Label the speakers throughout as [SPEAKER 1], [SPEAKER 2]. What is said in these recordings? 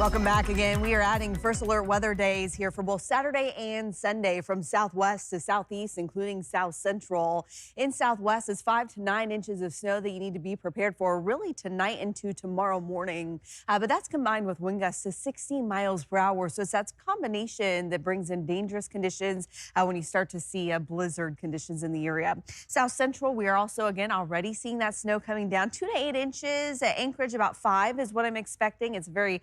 [SPEAKER 1] Welcome back again. We are adding first alert weather days here for both Saturday and Sunday from southwest to southeast, including south central. In southwest, it's 5 to 9 inches of snow that you need to be prepared for really tonight into tomorrow morning. But that's combined with wind gusts to 16 miles per hour. So it's that combination that brings in dangerous conditions when you start to see blizzard conditions in the area. South central, we are also again already seeing that snow coming down 2 to 8 inches. At Anchorage, about 5 is what I'm expecting. It's very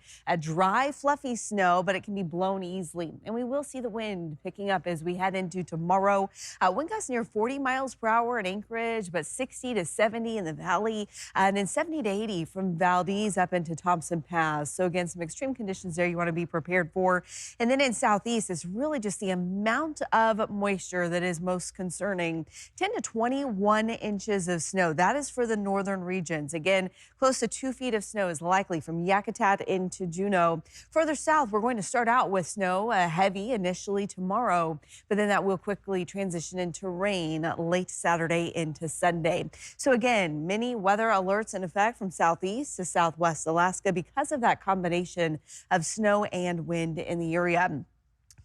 [SPEAKER 1] dry, fluffy snow, but it can be blown easily. And we will see the wind picking up as we head into tomorrow. Wind gusts near 40 miles per hour at Anchorage, but 60 to 70 in the valley, and then 70 to 80 from Valdez up into Thompson Pass. So again, some extreme conditions there you want to be prepared for. And then in southeast, it's really just the amount of moisture that is most concerning. 10 to 21 inches of snow. That is for the northern regions. Again, close to 2 feet of snow is likely from Yakutat into Juneau. Further south, we're going to start out with snow, heavy initially tomorrow, but then that will quickly transition into rain late Saturday into Sunday. So again, many weather alerts in effect from southeast to southwest Alaska because of that combination of snow and wind in the area.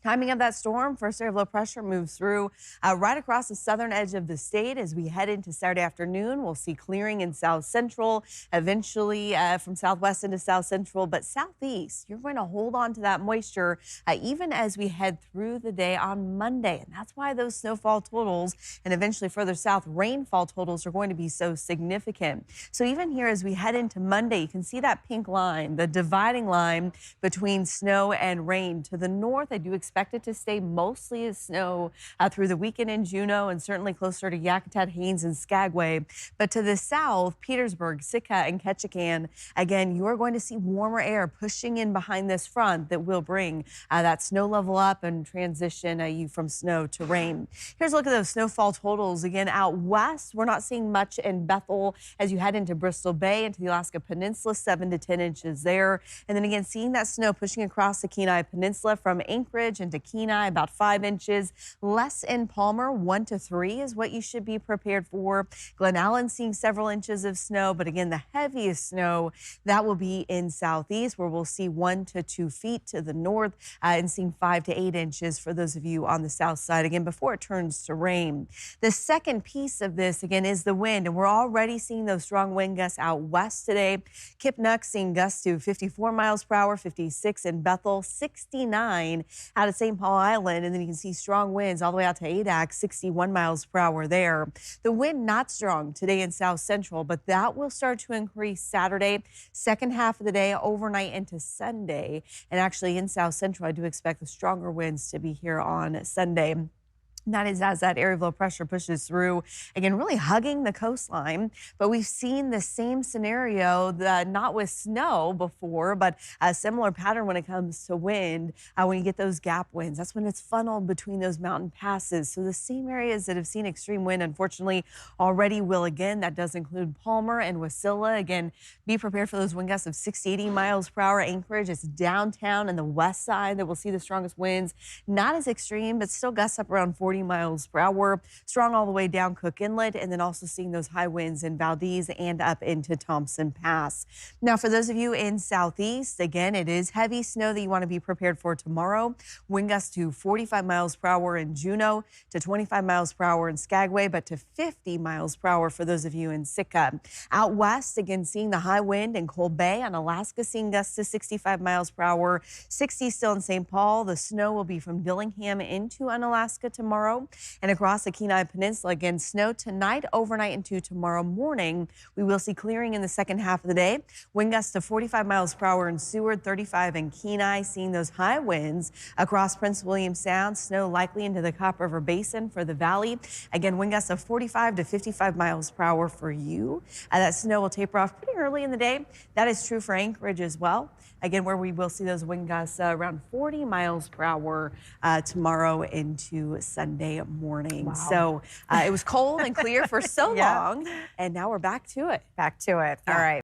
[SPEAKER 1] Timing of that storm, first area of low pressure moves through right across the southern edge of the state as we head into Saturday afternoon. We'll see clearing in south central, eventually from southwest into south central, but southeast, you're going to hold on to that moisture even as we head through the day on Monday. And that's why those snowfall totals and eventually further south rainfall totals are going to be so significant. So even here as we head into Monday, you can see that pink line, the dividing line between snow and rain. To the north, I do expect it to stay mostly as snow through the weekend in Juneau and certainly closer to Yakutat, Haines, and Skagway. But to the south, Petersburg, Sitka, and Ketchikan, again, you are going to see warmer air pushing in behind this front that will bring that snow level up and transition you from snow to rain. Here's a look at those snowfall totals. Again, out west, we're not seeing much in Bethel as you head into Bristol Bay, into the Alaska Peninsula, 7 to 10 inches there. And then again, seeing that snow pushing across the Kenai Peninsula from Anchorage into Kenai, about 5 inches. Less in Palmer, 1 to 3 is what you should be prepared for. Glen Allen seeing several inches of snow, but again, the heaviest snow that will be in southeast, where we'll see 1 to 2 feet to the north and seeing 5 to 8 inches for those of you on the south side, again, before it turns to rain. The second piece of this, again, is the wind, and we're already seeing those strong wind gusts out west today. Kipnuk seeing gusts to 54 miles per hour, 56 in Bethel, 69 out of St. Paul Island, and then you can see strong winds all the way out to Adak, 61 miles per hour there. The wind not strong today in south central, but that will start to increase Saturday, second half of the day, overnight into Sunday. And actually in south central, I do expect the stronger winds to be here on Sunday. That is as that area of low pressure pushes through, again, really hugging the coastline. But we've seen the same scenario, not with snow before, but a similar pattern when it comes to wind. When you get those gap winds, that's when it's funneled between those mountain passes. So the same areas that have seen extreme wind, unfortunately, already will again. That does include Palmer and Wasilla. Again, be prepared for those wind gusts of 60, 80 miles per hour. Anchorage, it's downtown and the west side that will see the strongest winds. Not as extreme, but still gusts up around 40 miles per hour, strong all the way down Cook Inlet, and then also seeing those high winds in Valdez and up into Thompson Pass. Now, for those of you in southeast, again, it is heavy snow that you want to be prepared for tomorrow. Wind gusts to 45 miles per hour in Juneau, to 25 miles per hour in Skagway, but to 50 miles per hour for those of you in Sitka. Out west, again, seeing the high wind in Cold Bay on Alaska, seeing gusts to 65 miles per hour, 60 still in St. Paul. The snow will be from Dillingham into Unalaska tomorrow. And across the Kenai Peninsula, again, snow tonight, overnight into tomorrow morning. We will see clearing in the second half of the day. Wind gusts to 45 miles per hour in Seward, 35 in Kenai, seeing those high winds across Prince William Sound. Snow likely into the Cop River Basin for the valley. Again, wind gusts of 45 to 55 miles per hour for you. That snow will taper off pretty early in the day. That is true for Anchorage as well. Again, where we will see those wind gusts around 40 miles per hour tomorrow into Sunday morning. Wow. So it was cold and clear for so long, and now we're back to it.
[SPEAKER 2] Back to it.
[SPEAKER 1] Yeah.
[SPEAKER 2] All right.